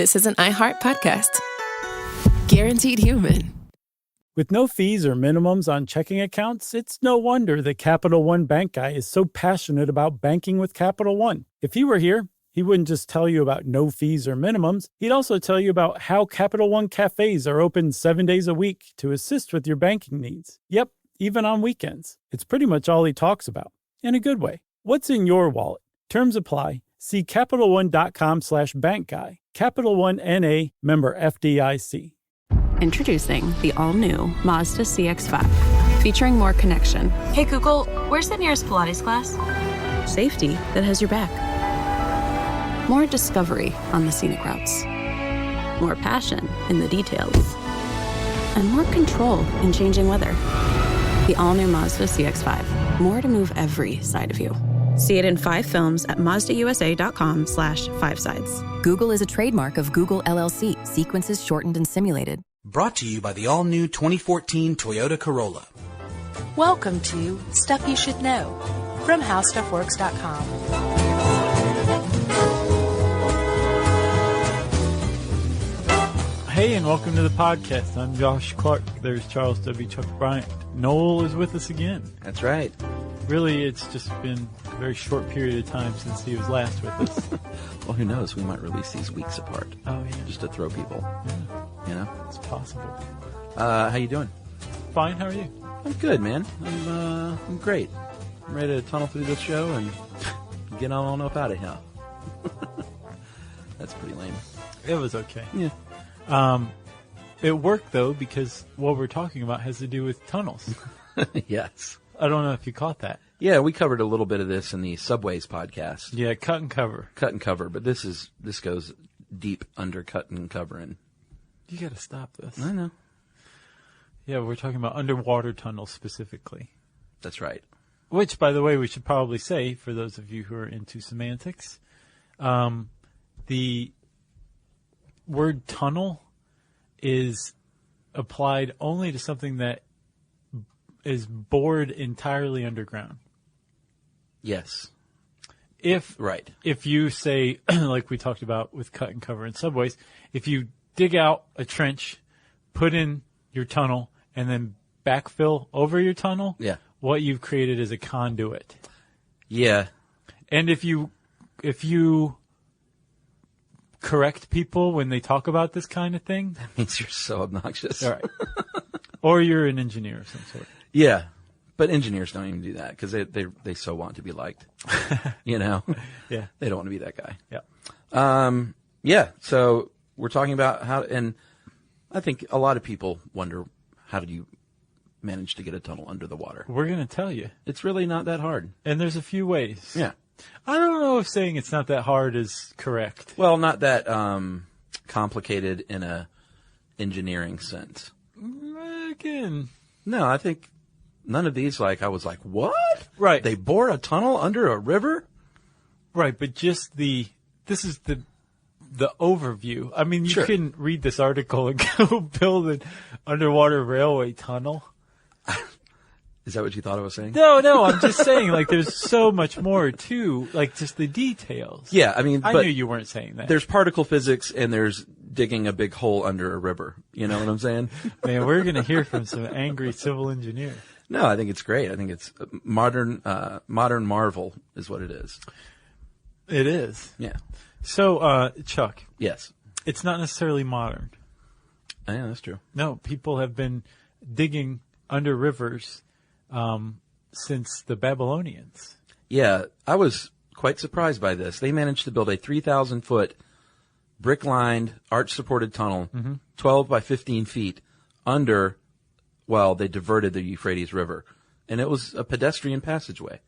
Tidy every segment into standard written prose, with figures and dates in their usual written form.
this is an iHeart podcast. Guaranteed human. With no fees or minimums on checking accounts, it's no wonder that Capital One Bank Guy is so passionate about banking with Capital One. If he were here, he wouldn't just tell you about no fees or minimums. He'd also tell you about how Capital One cafes are open 7 days a week to assist with your banking needs. Yep, even on weekends. It's pretty much all he talks about, in a good way. What's in your wallet? Terms apply. See CapitalOne.com/bankguy. Capital One N.A., member FDIC. Introducing the all-new Mazda CX-5, featuring more connection. Hey Google, where's the nearest Pilates class? Safety that has your back. More discovery on the scenic routes. More passion in the details. And more control in changing weather. The all-new Mazda CX-5. More to move every side of you. See it in 5 films at MazdaUSA.com/5sides. Google is a trademark of Google LLC. Sequences shortened and simulated. Brought to you by the all-new 2014 Toyota Corolla. Welcome to Stuff You Should Know from HowStuffWorks.com. Hey, and welcome to the podcast. I'm Josh Clark. There's Charles W. Chuck Bryant. Noel is with us again. That's right. Really, it's just been a very short period of time since he was last with us. Well, who knows? We might release these weeks apart. Oh, yeah. Just to throw people. Yeah. You know? It's possible. How you doing? Fine, how are you? I'm good, man. I'm great. I'm ready to tunnel through this show and get on up out of here. That's pretty lame. It was okay. Yeah. It worked, though, because what we're talking about has to do with tunnels. Yes. I don't know if you caught that. Yeah, we covered a little bit of this in the Subways podcast. Yeah, cut and cover. Cut and cover, but this goes deep under cut and covering. You got to stop this. I know. Yeah, we're talking about underwater tunnels specifically. That's right. Which, by the way, we should probably say, for those of you who are into semantics, the word tunnel is applied only to something that is bored entirely underground. Yes. If you say, like we talked about with cut and cover in Subways, if you dig out a trench, put in your tunnel, and then backfill over your tunnel, yeah, what you've created is a conduit. Yeah. And if you correct people when they talk about this kind of thing, that means you're so obnoxious. All right. Or you're an engineer of some sort. Yeah. But engineers don't even do that because they so want to be liked. You know? Yeah. They don't want to be that guy. Yeah. Yeah. So we're talking about how, and I think a lot of people wonder, how did you manage to get a tunnel under the water? We're going to tell you. It's really not that hard. And there's a few ways. Yeah. I don't know if saying it's not that hard is correct. Well, not that complicated in a engineering sense. Again. No, I think none of these, I was like, what? Right. They bore a tunnel under a river? Right, but just this is the overview. I mean, you Sure. can read this article and go build an underwater railway tunnel. Is that what you thought I was saying? No, I'm just saying, there's so much more to, just the details. Yeah, I mean, I but knew you weren't saying that. there's particle physics and there's digging a big hole under a river. You know what I'm saying? Man, we're going to hear from some angry civil engineer. No, I think it's great. I think it's modern marvel is what it is. It is. Yeah. So, Chuck. Yes. It's not necessarily modern. Yeah, that's true. No, people have been digging under rivers since the Babylonians. Yeah, I was quite surprised by this. They managed to build a 3,000-foot brick-lined, arch-supported tunnel, 12 by 15 feet, under, they diverted the Euphrates River. And it was a pedestrian passageway.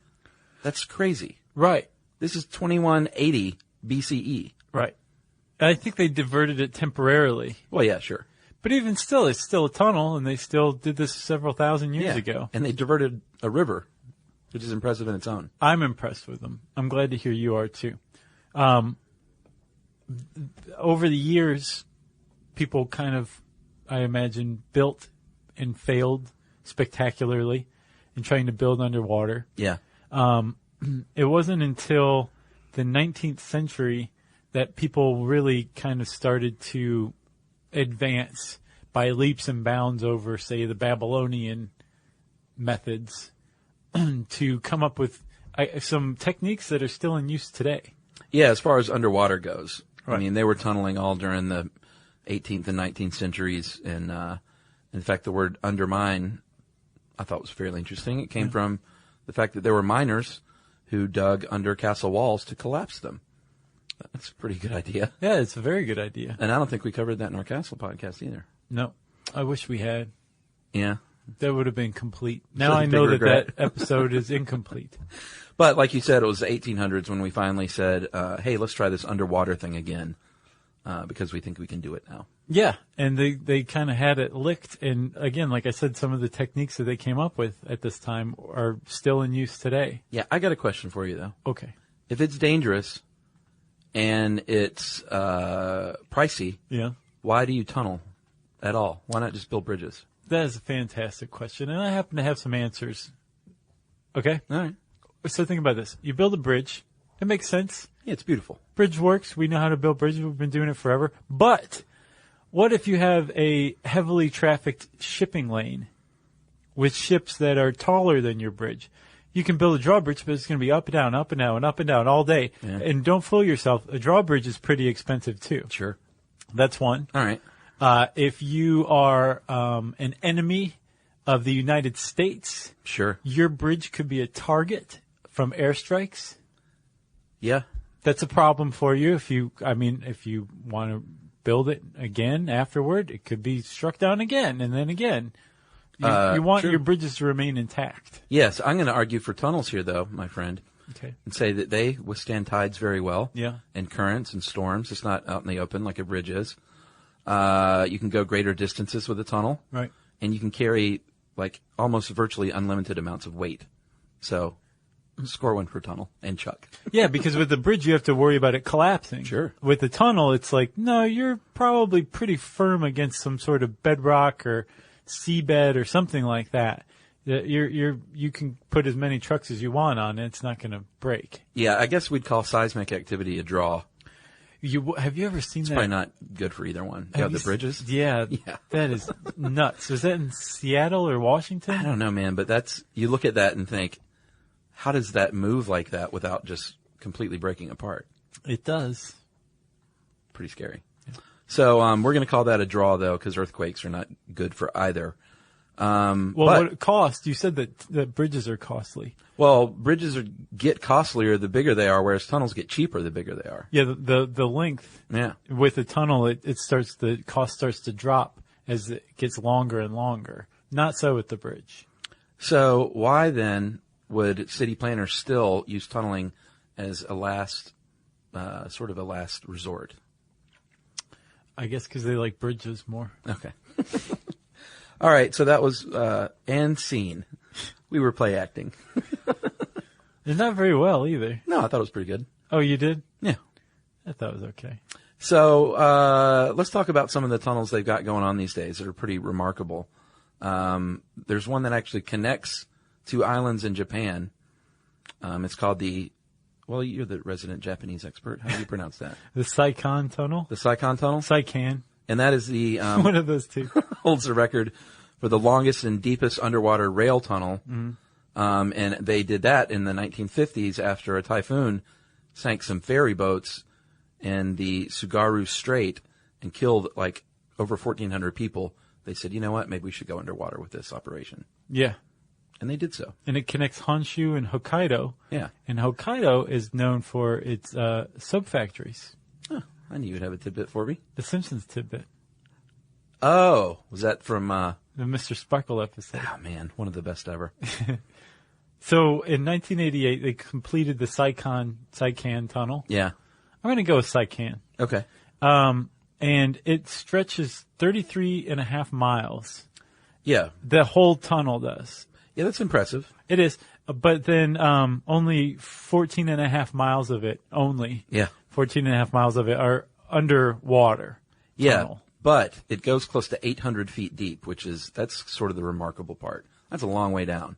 That's crazy. Right. This is 2180 BCE. Right. I think they diverted it temporarily. Well, yeah, sure. But even still, it's still a tunnel, and they still did this several thousand years ago. And they diverted a river, which is impressive in its own. I'm impressed with them. I'm glad to hear you are, too. Over the years, people kind of, I imagine, built and failed spectacularly in trying to build underwater. Yeah. It wasn't until the 19th century that people really kind of started to advance by leaps and bounds over, say, the Babylonian methods to come up with some techniques that are still in use today. Yeah, as far as underwater goes. Right. I mean, they were tunneling all during the 18th and 19th centuries. And in fact, the word undermine I thought was fairly interesting. It came from the fact that there were miners who dug under castle walls to collapse them. That's a pretty good idea. Yeah, it's a very good idea. And I don't think we covered that in our castle podcast either. No, I wish we had. Yeah. That would have been complete. Now Such a I know big that regret. that episode is incomplete. But like you said, it was the 1800s when we finally said, hey, let's try this underwater thing again, because we think we can do it now. Yeah, and they kind of had it licked. And again, like I said, some of the techniques that they came up with at this time are still in use today. Yeah, I got a question for you, though. Okay. If it's dangerous and it's pricey, Yeah. why do you tunnel at all? Why not just build bridges? That is a fantastic question, and I happen to have some answers. Okay? All right. So think about this. You build a bridge. It makes sense. Yeah, it's beautiful. Bridge works. We know how to build bridges. We've been doing it forever. But what if you have a heavily trafficked shipping lane with ships that are taller than your bridge? You can build a drawbridge, but it's going to be up and down, up and down, up and down all day. Yeah. And don't fool yourself. A drawbridge is pretty expensive, too. Sure. That's one. All right. If you are an enemy of the United States, Sure. your bridge could be a target from airstrikes. Yeah. That's a problem for you. If you want to build it again afterward, it could be struck down again and then again. You want true. your bridges to remain intact. Yes, I'm going to argue for tunnels here, though, my friend, Okay. and say that they withstand tides very well. Yeah. And currents and storms. It's not out in the open like a bridge is. You can go greater distances with a tunnel. Right. And you can carry like almost virtually unlimited amounts of weight. So score one for tunnel and Chuck. Yeah, because with the bridge, you have to worry about it collapsing. Sure. With the tunnel, it's like, no, you're probably pretty firm against some sort of bedrock or seabed or something like that. You can put as many trucks as you want on it. It's not going to break. Yeah, I guess we'd call seismic activity a draw. Have you ever seen It's that? probably not good for either one. You have the bridges? Yeah, Yeah. That is nuts. Was that in Seattle or Washington? I don't know, man, but you look at that and think, how does that move like that without just completely breaking apart? It does. Pretty scary. So we're going to call that a draw, though, because earthquakes are not good for either. Well, but- what it cost? You said that bridges are costly. Well, bridges get costlier the bigger they are, whereas tunnels get cheaper the bigger they are. Yeah, the length Yeah. with the tunnel, the cost starts to drop as it gets longer and longer. Not so with the bridge. So why then would city planners still use tunneling as a last resort? I guess because they like bridges more. Okay. All right. So that was and scene. We were play acting. They're not very well either. No, I thought it was pretty good. Oh, you did? Yeah. I thought it was okay. So let's talk about some of the tunnels they've got going on these days that are pretty remarkable. There's one that actually connects two islands in Japan. It's called well, you're the resident Japanese expert. How do you pronounce that? The Saikan Tunnel? The Saikan Tunnel? Saikan. And that is the One of those two. holds the record for the longest and deepest underwater rail tunnel. And they did that in the 1950s after a typhoon sank some ferry boats in the Tsugaru Strait and killed like over 1,400 people. They said, you know what, maybe we should go underwater with this operation. Yeah. And they did so. And it connects Honshu and Hokkaido. Yeah. And Hokkaido is known for its soap factories. Huh, I knew you'd have a tidbit for me. The Simpsons tidbit. Oh, was that from, The Mr. Sparkle episode. oh man, one of the best ever. So in 1988, they completed the Saikan Tunnel. Yeah. I'm going to go with Saikan. Okay. And it stretches 33 and a half miles. Yeah. The whole tunnel does. Yeah, that's impressive. It is. But then only 14 and a half miles of it, Yeah. 14 and a half miles of it are underwater. Yeah, Tunnel. but it goes close to 800 feet deep, that's sort of the remarkable part. That's a long way down.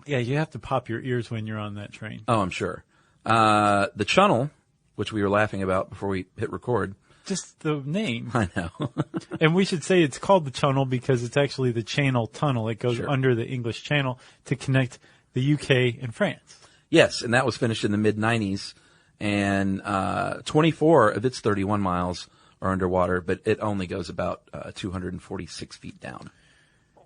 Yeah, you have to pop your ears when you're on that train. Oh, I'm sure. The channel which we were laughing about before we hit record. Just the name. I know. And we should say it's called the Tunnel because it's actually the Channel Tunnel. It goes Sure. under the English Channel to connect the UK and France. Yes, and that was finished in the mid-'90s, and 24 of its 31 miles are underwater, but it only goes about 246 feet down.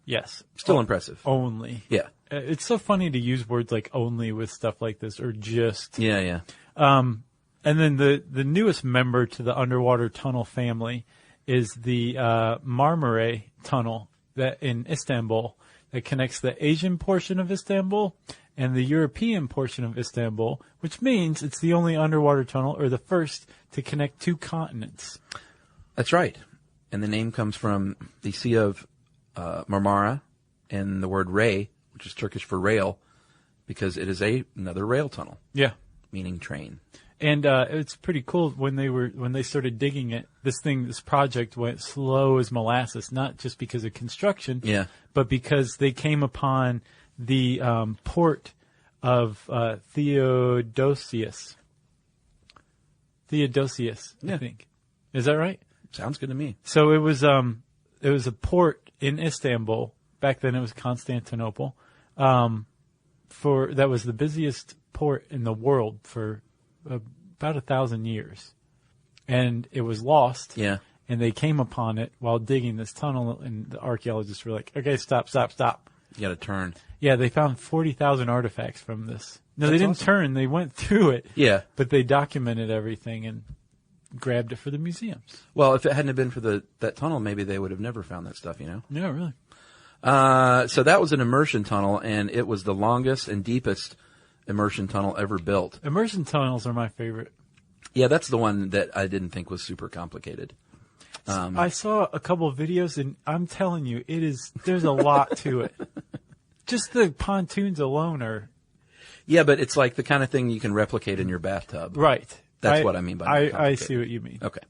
Yes. Still impressive. Only. Yeah. It's so funny to use words like only with stuff like this, or just. Yeah. And then the newest member to the underwater tunnel family is the Marmara Tunnel that in Istanbul that connects the Asian portion of Istanbul and the European portion of Istanbul, which means it's the only underwater tunnel or the first to connect two continents. That's right. And the name comes from the Sea of Marmara and the word ray, which is Turkish for rail, because it is another rail tunnel, Yeah. meaning train. And it's pretty cool when they started digging it. This project went slow as molasses, not just because of construction, Yeah. but because they came upon the port of Theodosius. I think. Is that right? Sounds good to me. So it was a port in Istanbul. Back then it was Constantinople. That was the busiest port in the world for about 1,000 years, and it was lost. Yeah. And they came upon it while digging this tunnel, and the archaeologists were like, "Okay, stop." You got to turn. Yeah, they found 40,000 artifacts from this. No, they That's didn't awesome. turn; they went through it. Yeah. But they documented everything and grabbed it for the museums. Well, if it hadn't been for that tunnel, maybe they would have never found that stuff, Yeah, really. So that was an immersion tunnel, and it was the longest and deepest immersion tunnel ever built. Immersion tunnels are my favorite. Yeah, that's the one that I didn't think was super complicated. I saw a couple of videos, and I'm telling you, there's a lot to it. Just the pontoons alone are... Yeah, but it's like the kind of thing you can replicate in your bathtub. Right. That's what I mean by I complicated. see what you mean. Okay.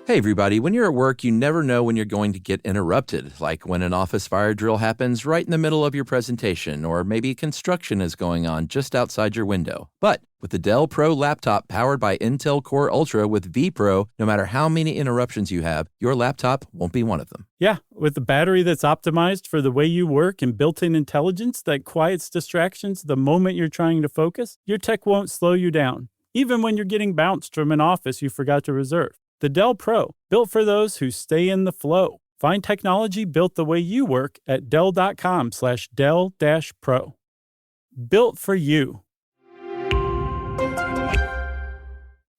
Hey, everybody. When you're at work, you never know when you're going to get interrupted, like when an office fire drill happens right in the middle of your presentation, or maybe construction is going on just outside your window. But with the Dell Pro laptop powered by Intel Core Ultra with vPro, no matter how many interruptions you have, your laptop won't be one of them. Yeah, with a battery that's optimized for the way you work and built-in intelligence that quiets distractions the moment you're trying to focus, your tech won't slow you down, even when you're getting bounced from an office you forgot to reserve. The Dell Pro, built for those who stay in the flow. Find technology built the way you work at Dell.com/Dell-Pro. Built for you.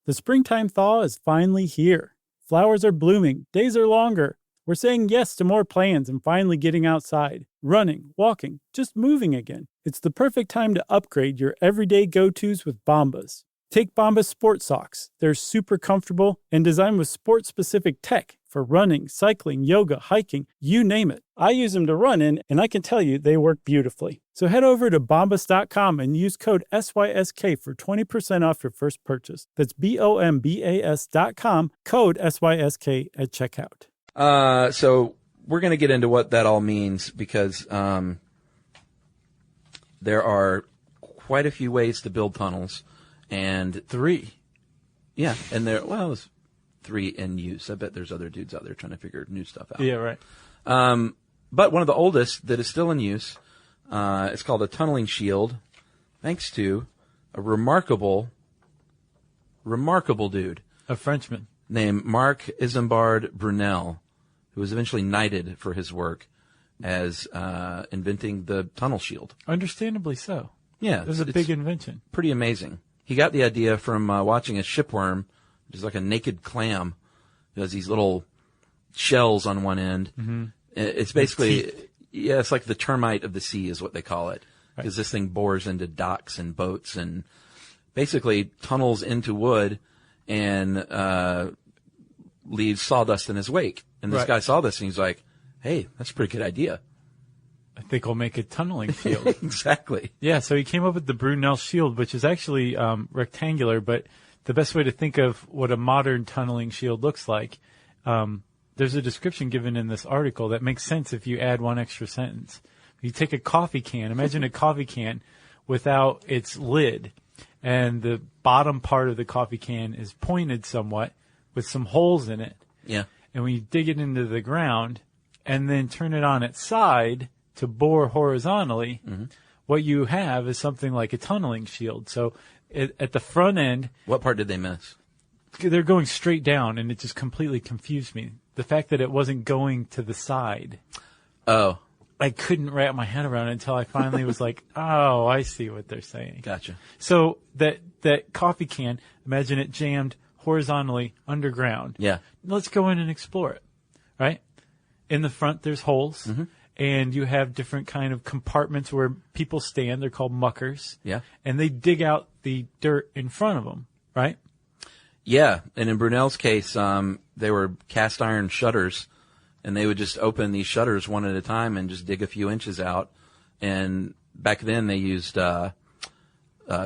The springtime thaw is finally here. Flowers are blooming, days are longer. We're saying yes to more plans and finally getting outside, running, walking, just moving again. It's the perfect time to upgrade your everyday go-tos with Bombas. Take Bombas Sport Socks. They're super comfortable and designed with sport-specific tech for running, cycling, yoga, hiking, you name it. I use them to run in, and I can tell you they work beautifully. So head over to Bombas.com and use code SYSK for 20% off your first purchase. That's BOMBAS.com, code SYSK at checkout. So we're going to get into what that all means because there are quite a few ways to build tunnels. And 3. Yeah, and there's 3 in use. I bet there's other dudes out there trying to figure new stuff out. Yeah, right. But one of the oldest that is still in use, it's called a tunneling shield, thanks to a remarkable dude A Frenchman. named Marc Isambard Brunel, who was eventually knighted for his work as inventing the tunnel shield. Understandably so. Yeah, It was a it's big invention. pretty amazing. He got the idea from watching a shipworm, which is like a naked clam. It has these little shells on one end. Mm-hmm. It's basically, it's like the termite of the sea is what they call it. Because this thing bores into docks and boats and basically tunnels into wood and leaves sawdust in his wake. And this guy saw this and he's like, hey, that's a pretty good idea. I think we'll make a tunneling shield. Exactly. Yeah, so he came up with the Brunel shield, which is actually rectangular, but the best way to think of what a modern tunneling shield looks like, there's a description given in this article that makes sense if you add one extra sentence. You take a coffee can, imagine a coffee can without its lid, and the bottom part of the coffee can is pointed somewhat with some holes in it. Yeah. And when you dig it into the ground and then turn it on its side to bore horizontally, what you have is something like a tunneling shield. So at the front end, What part did they miss? they're going straight down, and it just completely confused me. The fact that it wasn't going to the side. Oh, I couldn't wrap my head around it until I finally was like, oh, I see what they're saying. gotcha. So that coffee can, imagine it jammed horizontally underground. Yeah. Let's go in and explore it, right? In the front, there's holes, and you have different kind of compartments where people stand. They're called muckers. Yeah. And they dig out the dirt in front of them, right? Yeah, and in Brunel's case, they were cast iron shutters, and they would just open these shutters one at a time and just dig a few inches out. And back then they used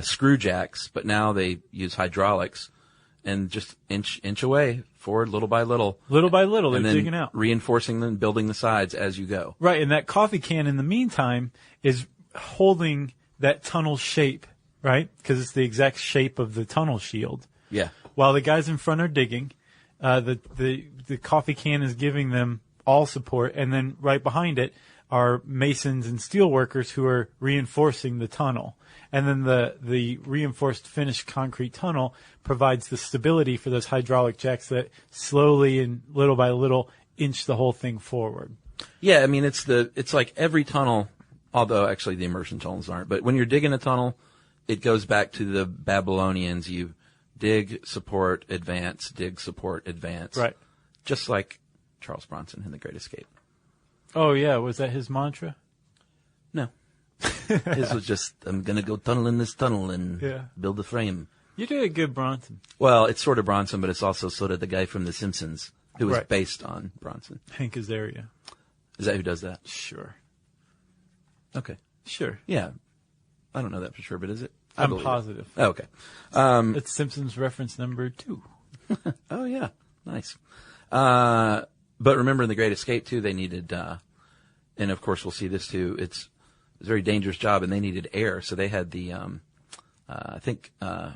screw jacks, but now they use hydraulics, and just inch away forward, little by little. Little by little, they're and then digging out. reinforcing them, building the sides as you go. Right, and that coffee can in the meantime is holding that tunnel shape, right? Because it's the exact shape of the tunnel shield. Yeah. While the guys in front are digging, the coffee can is giving them all support, and then right behind it are masons and steel workers who are reinforcing the tunnel. And then the reinforced finished concrete tunnel provides the stability for those hydraulic jacks that slowly and little by little inch the whole thing forward. Yeah, I mean, it's like every tunnel, although actually the immersion tunnels aren't, but when you're digging a tunnel, it goes back to the Babylonians. You dig, support, advance, dig, support, advance. Right. Just like Charles Bronson in The Great Escape. Oh, yeah. Was that his mantra? No. His was just, I'm going to go tunnel in this tunnel and build the frame. You did a good Bronson. Well, it's sort of Bronson, but it's also sort of the guy from The Simpsons who was Right. based on Bronson. Hank Azaria. Is that who does that? Sure. Okay. Sure. Yeah. I don't know that for sure, but is it? I I'm believe it. positive. Oh, okay. It's Simpsons reference number 2. Oh, yeah. Nice. But remember in The Great Escape, too, they needed, and of course we'll see this, too, it's a very dangerous job, and they needed air. So they had the, I think,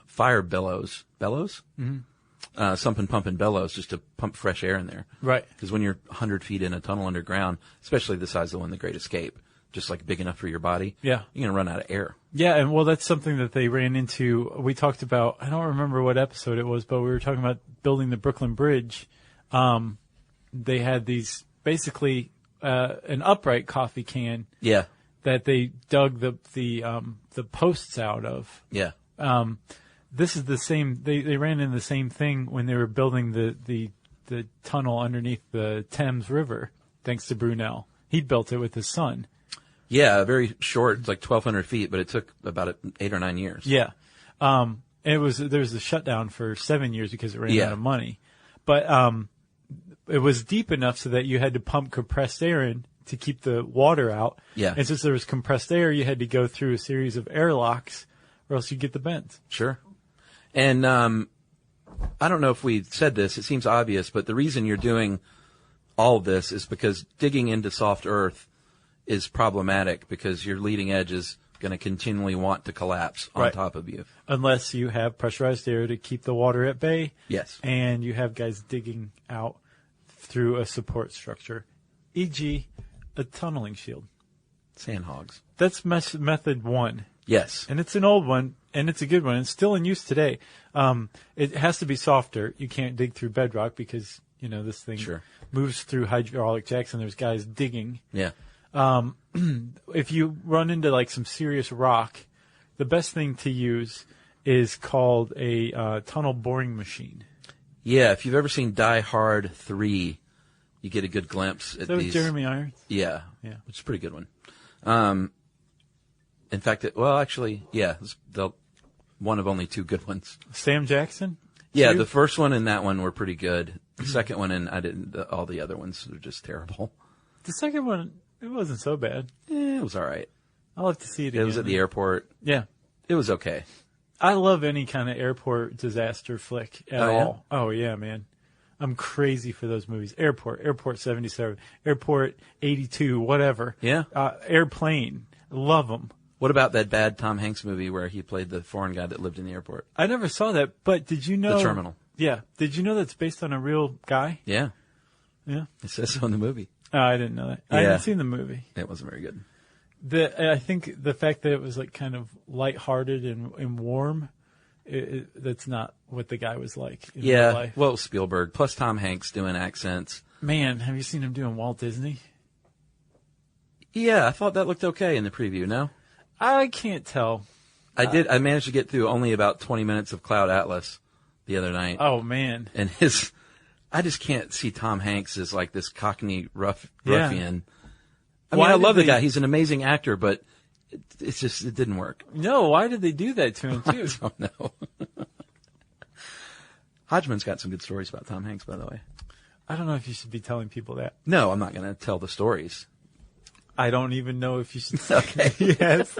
fire bellows. Bellows? Mm-hmm. Sump and pump and bellows just to pump fresh air in there. Right. Because when you're 100 feet in a tunnel underground, especially the size of the one in The Great Escape, just like big enough for your body, Yeah. you're going to run out of air. Yeah, and well, that's something that they ran into. We talked about, I don't remember what episode it was, but we were talking about building the Brooklyn Bridge. They had these, basically, an upright coffee can Yeah. that they dug the posts out of. Yeah. This is the same, they ran into the same thing when they were building the tunnel underneath the Thames River, thanks to Brunel. He built it with his son. Yeah, very short. It's like 1,200 feet, but it took about 8 or 9 years. Yeah. And there was a shutdown for 7 years because it ran Yeah. out of money. But it was deep enough so that you had to pump compressed air in to keep the water out. Yeah. And since there was compressed air, you had to go through a series of airlocks or else you'd get the bends. Sure. And I don't know if we said this. It seems obvious, but the reason you're doing all of this is because digging into soft earth is problematic because your leading edge is going to continually want to collapse on Right. top of you. Unless you have pressurized air to keep the water at bay. Yes. And you have guys digging out through a support structure, e.g. a tunneling shield. Sandhogs. That's method 1. Yes. And it's an old one, and it's a good one. It's still in use today. It has to be softer. You can't dig through bedrock because, this thing Sure. moves through hydraulic jacks, and there's guys digging. Yeah. If you run into, like, some serious rock, the best thing to use is called a tunnel boring machine. Yeah. If you've ever seen Die Hard 3, you get a good glimpse at Is that with these. Jeremy Irons? Yeah. Yeah. Which is a pretty good one. In fact, it's one of only 2 good ones. Sam Jackson? Yeah, Two? the first one and that one were pretty good. The second one and all the other ones were just terrible. The second one, it wasn't so bad. It was all right. I'll have to see it again. It was at the airport. Yeah. It was okay. I love any kind of airport disaster flick at Oh, yeah? all. Oh, yeah, man. I'm crazy for those movies. Airport 77, Airport 82, whatever. Yeah. Airplane. Love them. What about that bad Tom Hanks movie where he played the foreign guy that lived in the airport? I never saw that, but did you know... The Terminal. Yeah. Did you know that's based on a real guy? Yeah. Yeah. It says so in the movie. Oh, I didn't know that. I Yeah. hadn't seen the movie. It wasn't very good. I think the fact that it was like kind of lighthearted and warm, that's not what the guy was like in real life. Well, Spielberg, plus Tom Hanks doing accents. Man, have you seen him doing Walt Disney? Yeah, I thought that looked okay in the preview, no? I can't tell. I managed to get through only about 20 minutes of Cloud Atlas the other night. Oh, man. And I just can't see Tom Hanks as like this Cockney ruffian. I mean, I love the guy. He's an amazing actor, but it didn't work. No, why did they do that to him, too? I don't know. Hodgman's got some good stories about Tom Hanks, by the way. I don't know if you should be telling people that. No, I'm not going to tell the stories. I don't even know if you should. Okay. Yes.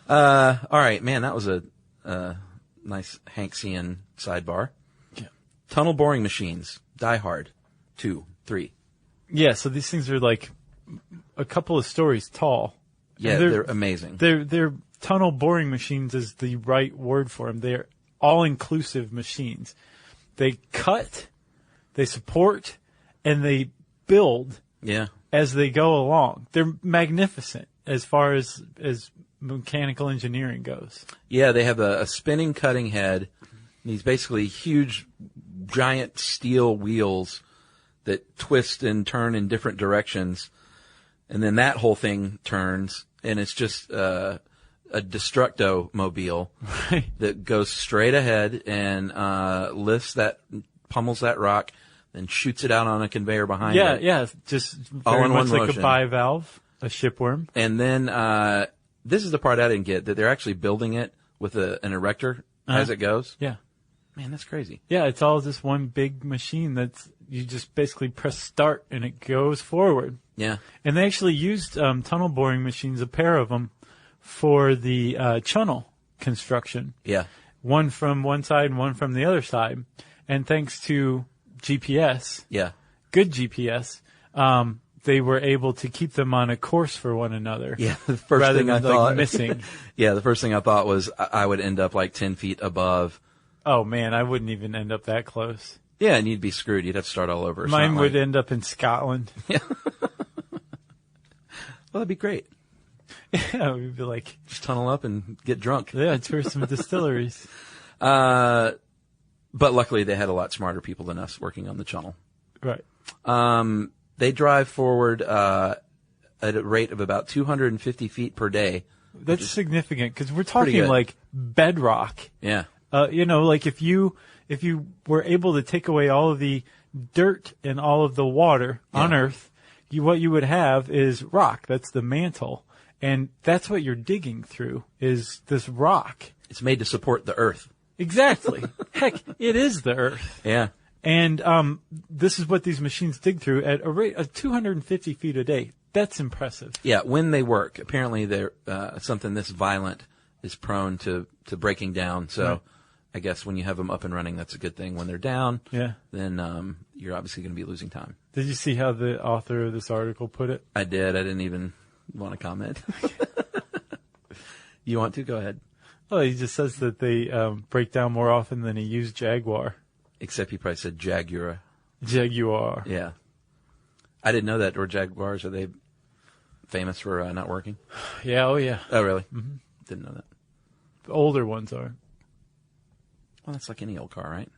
All right, man, that was a nice Hanksian sidebar. Yeah. Tunnel boring machines. Die Hard. 2, 3. Yeah, so these things are like a couple of stories tall. Yeah, they're amazing. They're tunnel boring machines is the right word for them. They're all-inclusive machines. They cut, they support, and they build Yeah. as they go along. They're magnificent as far as mechanical engineering goes. Yeah, they have a spinning cutting head. These basically huge, giant steel wheels that twist and turn in different directions. And then that whole thing turns, and it's just a Destructo-mobile that goes straight ahead and pummels that rock, then shoots it out on a conveyor behind it. Yeah, just All very in much one like motion. a bivalve, a shipworm. And then this is the part I didn't get, that they're actually building it with an erector as it goes. Yeah. Man, that's crazy. Yeah, it's all just one big machine you just basically press start and it goes forward. Yeah. And they actually used tunnel boring machines, a pair of them, for the Chunnel construction. Yeah. One from one side and one from the other side. And thanks to GPS, Yeah. good GPS, they were able to keep them on a course for one another. Yeah. The first rather thing than I thought, missing. Yeah, the first thing I thought was I would end up like 10 feet above. Oh man, I wouldn't even end up that close. Yeah, and you'd be screwed. You'd have to start all over. It's Mine not would like- end up in Scotland. Well, that'd be great. Yeah, we'd be like, Just tunnel up and get drunk. yeah, tour some distilleries. But luckily, they had a lot smarter people than us working on the Chunnel. Right. They drive forward at a rate of about 250 feet per day. That's significant because we're pretty talking good. like bedrock. Yeah. Like if you were able to take away all of the dirt and all of the water on Earth, what you would have is rock. That's the mantle. And that's what you're digging through is this rock. It's made to support the Earth. Exactly. Heck, it is the Earth. Yeah. And this is what these machines dig through at a rate of 250 feet a day. That's impressive. Yeah, when they work. Apparently, they're something this violent is prone to breaking down. So Right. I guess when you have them up and running, that's a good thing. When they're down, Yeah. then you're obviously going to be losing time. Did you see how the author of this article put it? I did. I didn't even want to comment. You want to? Go ahead. Well, he just says that they break down more often than he used Jaguar. Except he probably said Jaguar. Jaguar. Yeah. I didn't know that. Or Jaguars, are they famous for not working? Yeah, oh yeah. Oh, really? Mm-hmm. Didn't know that. The older ones are. Well, that's like any old car, right?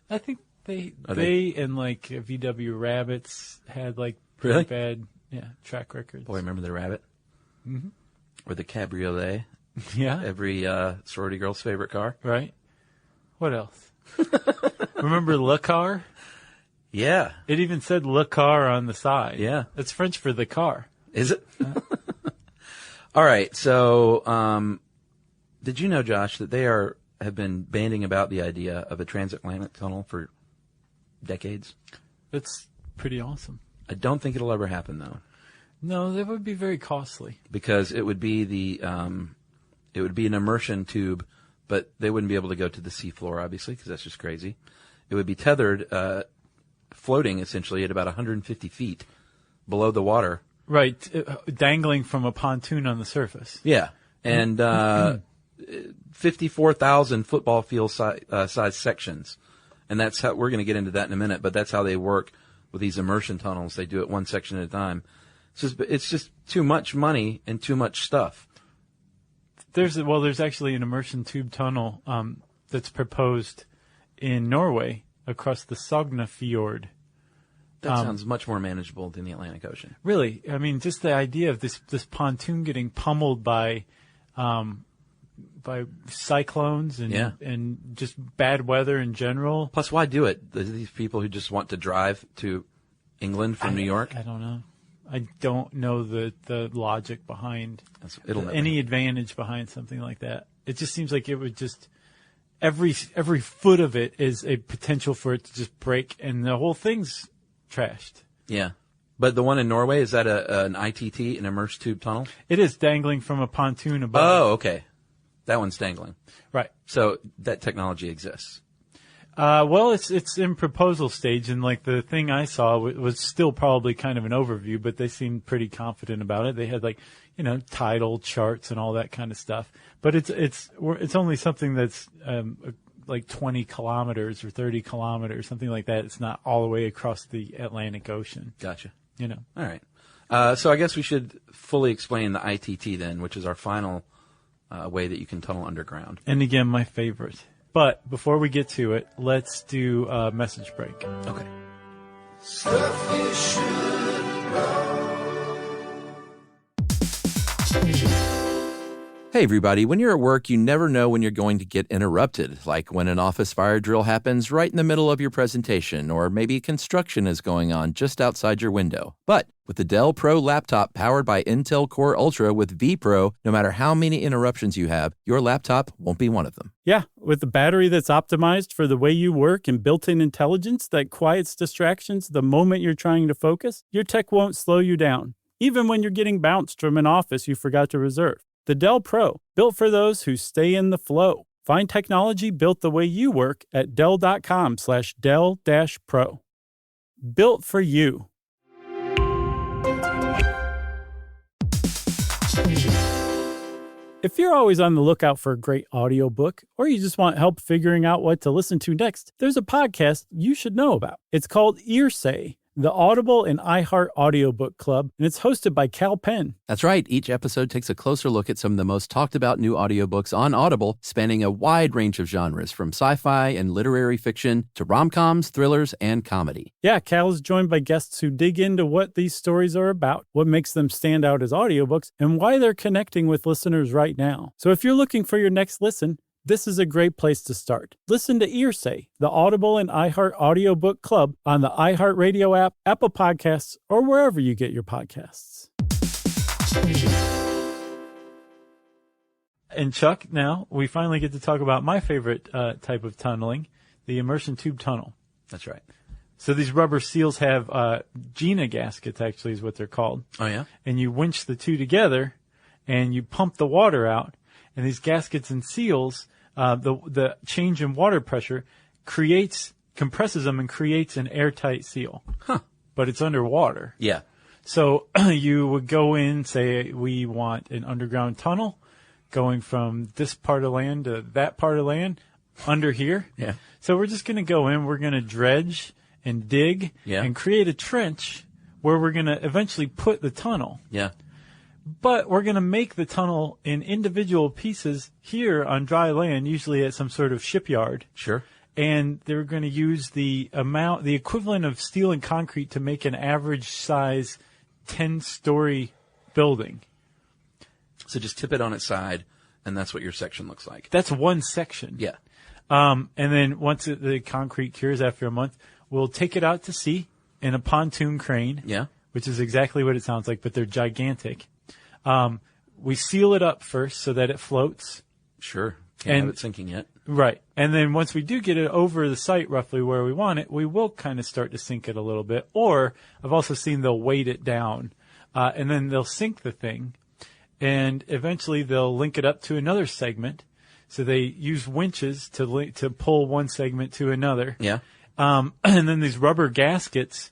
I think they they- and like VW Rabbits had like Really? pretty bad track records. Boy, remember the Rabbit? Mm-hmm. Or the Cabriolet, Yeah. every sorority girl's favorite car. Right. What else? Remember Le Car? Yeah. It even said Le Car on the side. Yeah. That's French for the car. Is it? All right. So, did you know, Josh, that they have been banding about the idea of a transatlantic tunnel for decades? That's pretty awesome. I don't think it'll ever happen, though, No, that would be very costly. because it would be an immersion tube, but they wouldn't be able to go to the seafloor, obviously, because that's just crazy. It would be tethered, floating essentially at about 150 feet below the water, Right, dangling from a pontoon on the surface. Yeah, and 54,000 football field size sections, and that's how we're going to get into that in a minute. But that's how they work with these immersion tunnels. They do it one section at a time. It's just too much money and too much stuff. There's actually an immersion tube tunnel that's proposed in Norway across the Sogna Fjord. That sounds much more manageable than the Atlantic Ocean. Really, I mean, just the idea of this pontoon getting pummeled by cyclones and just bad weather in general. Plus, why do it? These people who just want to drive to England from New York? I don't know. I don't know the logic behind any advantage behind something like that. It just seems like it would just every foot of it is a potential for it to just break, and the whole thing's trashed. Yeah. But the one in Norway, is that an ITT, an immersed tube tunnel? It is dangling from a pontoon above. Oh, okay. That one's dangling. Right. So that technology exists. Well, it's in proposal stage, and like the thing I saw was still probably kind of an overview, but they seemed pretty confident about it. They had tidal charts and all that kind of stuff. But it's only something that's like 20 kilometers or 30 kilometers, something like that. It's not all the way across the Atlantic Ocean. Gotcha. You know. All right. So I guess we should fully explain the ITT then, which is our final way that you can tunnel underground. And again, my favorite. But before we get to it, let's do a message break. Okay. Stuff you should know. Hey everybody, when you're at work, you never know when you're going to get interrupted, like when an office fire drill happens right in the middle of your presentation, or maybe construction is going on just outside your window. But with the Dell Pro laptop powered by Intel Core Ultra with vPro, no matter how many interruptions you have, your laptop won't be one of them. Yeah, with the battery that's optimized for the way you work and built-in intelligence that quiets distractions the moment you're trying to focus, your tech won't slow you down, even when you're getting bounced from an office you forgot to reserve. The Dell Pro, built for those who stay in the flow. Find technology built the way you work at Dell.com/Dell-Pro. Built for you. If you're always on the lookout for a great audiobook, or you just want help figuring out what to listen to next, there's a podcast you should know about. It's called Earsay, the Audible and iHeart Audiobook Club, and it's hosted by Cal Penn. That's right. Each episode takes a closer look at some of the most talked about new audiobooks on Audible, spanning a wide range of genres, from sci-fi and literary fiction to rom-coms, thrillers, and comedy. Yeah, Cal is joined by guests who dig into what these stories are about, what makes them stand out as audiobooks, and why they're connecting with listeners right now. So if you're looking for your next listen, this is a great place to start. Listen to Earsay, the Audible and iHeart Audiobook Club on the iHeartRadio app, Apple Podcasts, or wherever you get your podcasts. And Chuck, now we finally get to talk about my favorite type of tunneling, the immersion tube tunnel. That's right. So these rubber seals have GINA gaskets, actually, is what they're called. Oh, yeah? And you winch the two together, and you pump the water out. And these gaskets and seals, the change in water pressure compresses them and creates an airtight seal. Huh. But it's underwater. Yeah. So you would go in, say, we want an underground tunnel going from this part of land to that part of land under here. Yeah. So we're just going to go in, we're going to dredge and dig and create a trench where we're going to eventually put the tunnel. Yeah. But we're going to make the tunnel in individual pieces here on dry land, usually at some sort of shipyard. Sure. And they're going to use the equivalent of steel and concrete to make an average size 10-story building. So just tip it on its side, and that's what your section looks like. That's one section. Yeah. And then once the concrete cures after a month, we'll take it out to sea in a pontoon crane. Yeah. Which is exactly what it sounds like, but they're gigantic. We seal it up first so that it floats. Sure. Can't have it sinking yet. Right. And then once we do get it over the site roughly where we want it, we will kind of start to sink it a little bit. Or I've also seen they'll weight it down, and then they'll sink the thing, and eventually they'll link it up to another segment. So they use winches to pull one segment to another. Yeah. And then these rubber gaskets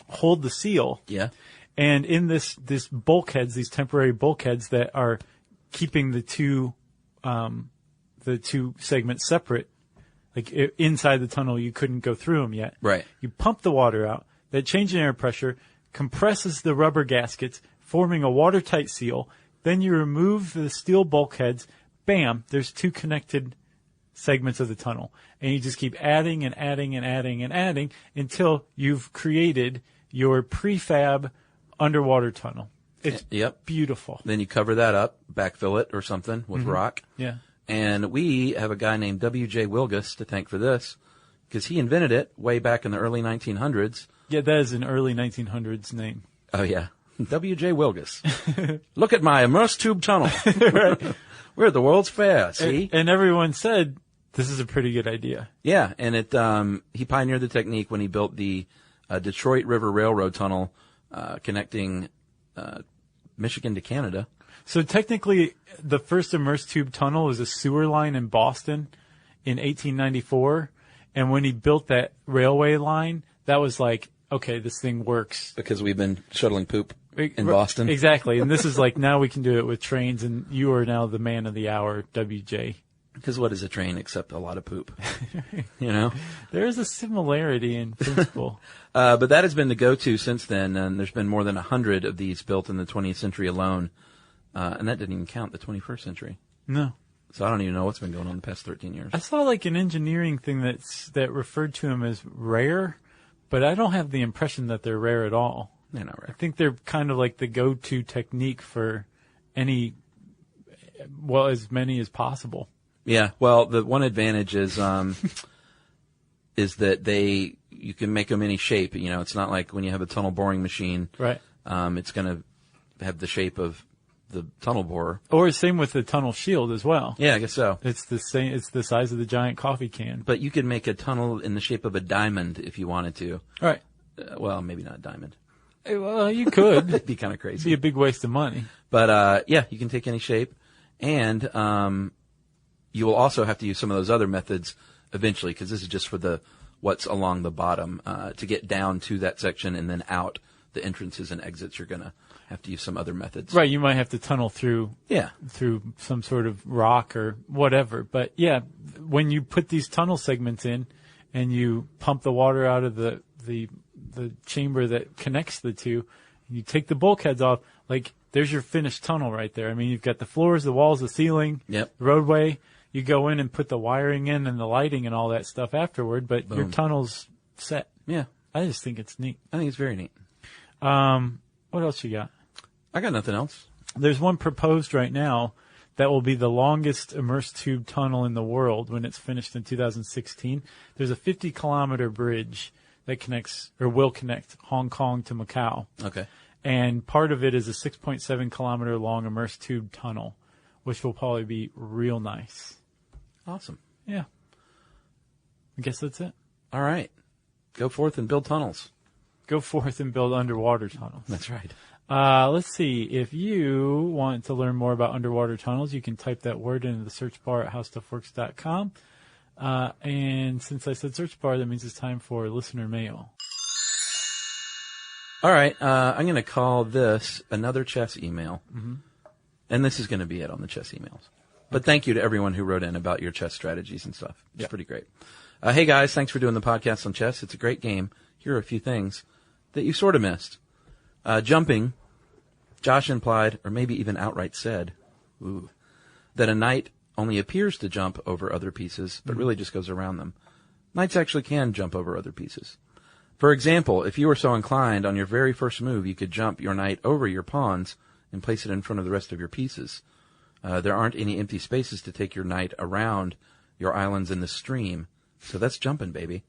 hold the seal. Yeah. And in this bulkheads, these temporary bulkheads that are keeping the two segments separate, like inside the tunnel, you couldn't go through them yet. Right. You pump the water out. That change in air pressure compresses the rubber gaskets, forming a watertight seal. Then you remove the steel bulkheads. Bam! There's two connected segments of the tunnel. And you just keep adding and adding and adding and adding until you've created your prefab underwater tunnel. It's beautiful. Then you cover that up, backfill it or something with rock. Yeah. And we have a guy named W.J. Wilgus to thank for this because he invented it way back in the early 1900s. Yeah, that is an early 1900s name. Oh, yeah. W.J. Wilgus. Look at my immersed tube tunnel. Right. We're at the World's Fair, see? And everyone said, this is a pretty good idea. Yeah, and he pioneered the technique when he built the Detroit River Railroad Tunnel connecting Michigan to Canada. So technically, the first immersed tube tunnel was a sewer line in Boston in 1894. And when he built that railway line, that was like, okay, this thing works. Because we've been shuttling poop in Boston. Exactly. And this is like, now we can do it with trains, and you are now the man of the hour, WJ. Because what is a train except a lot of poop? You know? There is a similarity in principle. But that has been the go-to since then, and there's been more than 100 of these built in the 20th century alone. And that didn't even count the 21st century. No. So I don't even know what's been going on the past 13 years. I saw like an engineering thing that referred to them as rare, but I don't have the impression that they're rare at all. They're not rare. I think they're kind of like the go-to technique for as many as possible. Yeah. Well, the one advantage is that you can make them any shape. You know, it's not like when you have a tunnel boring machine. Right. It's going to have the shape of the tunnel borer. Or same with the tunnel shield as well. Yeah, I guess so. It's the same. It's the size of the giant coffee can. But you could make a tunnel in the shape of a diamond if you wanted to. Right. Well, maybe not a diamond. Well, you could. It'd be kind of crazy. It'd be a big waste of money. But yeah, you can take any shape, and you will also have to use some of those other methods eventually, because this is just for what's along the bottom to get down to that section and then out the entrances and exits. You're gonna have to use some other methods. Right. You might have to tunnel through some sort of rock or whatever. But yeah, when you put these tunnel segments in and you pump the water out of the chamber that connects the two, you take the bulkheads off, like there's your finished tunnel right there. I mean, you've got the floors, the walls, the ceiling, the roadway. You go in and put the wiring in and the lighting and all that stuff afterward, but your tunnel's set. Yeah. I just think it's neat. I think it's very neat. What else you got? I got nothing else. There's one proposed right now that will be the longest immersed tube tunnel in the world when it's finished in 2016. There's a 50-kilometer bridge that will connect Hong Kong to Macau. Okay. And part of it is a 6.7-kilometer long immersed tube tunnel, which will probably be real nice. Awesome. Yeah. I guess that's it. All right. Go forth and build tunnels. Go forth and build underwater tunnels. That's right. Let's see. If you want to learn more about underwater tunnels, you can type that word into the search bar at howstuffworks.com. And since I said search bar, that means it's time for listener mail. All right. I'm going to call this another chess email. Mm-hmm. And this is going to be it on the chess emails. But thank you to everyone who wrote in about your chess strategies and stuff. It's pretty great. Hey, guys, thanks for doing the podcast on chess. It's a great game. Here are a few things that you sort of missed. Jumping, Josh implied, or maybe even outright said, that a knight only appears to jump over other pieces, but really just goes around them. Knights actually can jump over other pieces. For example, if you were so inclined, on your very first move, you could jump your knight over your pawns and place it in front of the rest of your pieces. There aren't any empty spaces to take your knight around your islands in the stream. So that's jumping, baby.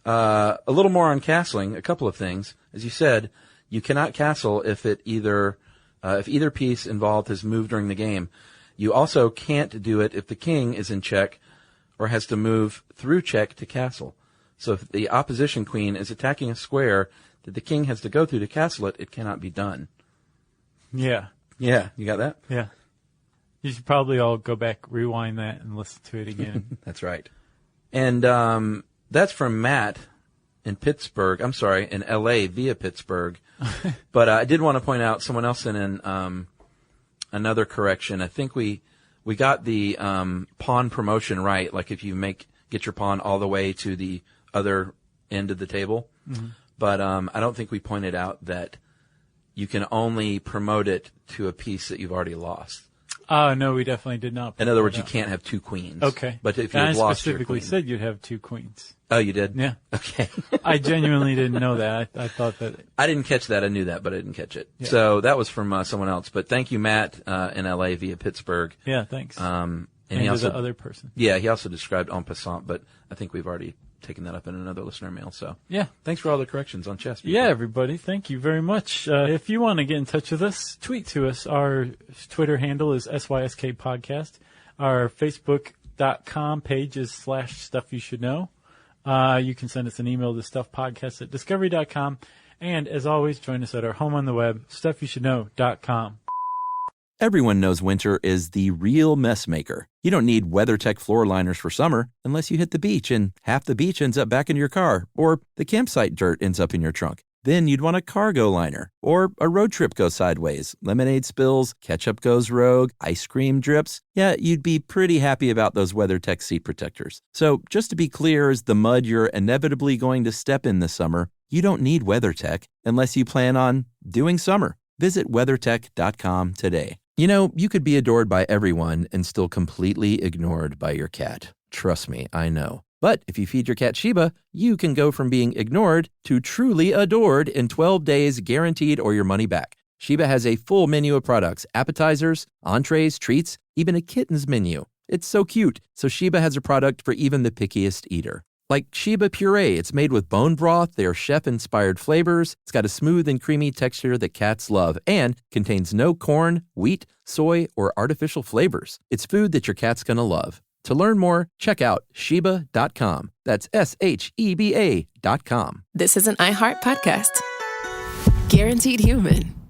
A little more on castling, a couple of things. As you said, you cannot castle if either piece involved has moved during the game. You also can't do it if the king is in check or has to move through check to castle. So if the opposition queen is attacking a square that the king has to go through to castle it, it cannot be done. Yeah. Yeah, you got that? Yeah. You should probably all go back, rewind that, and listen to it again. That's right. And that's from Matt, in Pittsburgh. I'm sorry, in L.A. via Pittsburgh. But I did want to point out someone else sent in another correction. I think we got the pawn promotion right. Like if you get your pawn all the way to the other end of the table. Mm-hmm. But I don't think we pointed out that you can only promote it to a piece that you've already lost. Oh, no, we definitely did not. In other words, you can't have two queens. Okay. But if you've lost your queen. I specifically said you'd have two queens. Oh, you did? Yeah. Okay. I genuinely didn't know that. I thought that. I didn't catch that. I knew that, but I didn't catch it. Yeah. So that was from someone else. But thank you, Matt, in L.A. via Pittsburgh. Yeah, thanks. And he also, the other person. Yeah, he also described en passant, but I think we've already taken that up in another listener mail. So yeah, thanks for all the corrections on chess. Yeah, everybody, thank you very much. If you want to get in touch with us, tweet to us. Our Twitter handle is SYSK Podcast. Our Facebook.com page is /Stuff You Should Know. You can send us an email to stuffpodcast@discovery.com. And as always, join us at our home on the web, stuffyoushouldknow.com. Everyone knows winter is the real mess maker. You don't need WeatherTech floor liners for summer unless you hit the beach and half the beach ends up back in your car, or the campsite dirt ends up in your trunk. Then you'd want a cargo liner, or a road trip goes sideways, lemonade spills, ketchup goes rogue, ice cream drips. Yeah, you'd be pretty happy about those WeatherTech seat protectors. So just to be clear, as the mud you're inevitably going to step in this summer, you don't need WeatherTech unless you plan on doing summer. Visit WeatherTech.com today. You know, you could be adored by everyone and still completely ignored by your cat. Trust me, I know. But if you feed your cat Sheba, you can go from being ignored to truly adored in 12 days guaranteed or your money back. Sheba has a full menu of products, appetizers, entrees, treats, even a kitten's menu. It's so cute, so Sheba has a product for even the pickiest eater. Like Sheba Puree, it's made with bone broth, they're chef-inspired flavors, it's got a smooth and creamy texture that cats love, and contains no corn, wheat, soy, or artificial flavors. It's food that your cat's gonna love. To learn more, check out Sheba.com. That's SHEBA.com. This is an iHeart podcast. Guaranteed Human.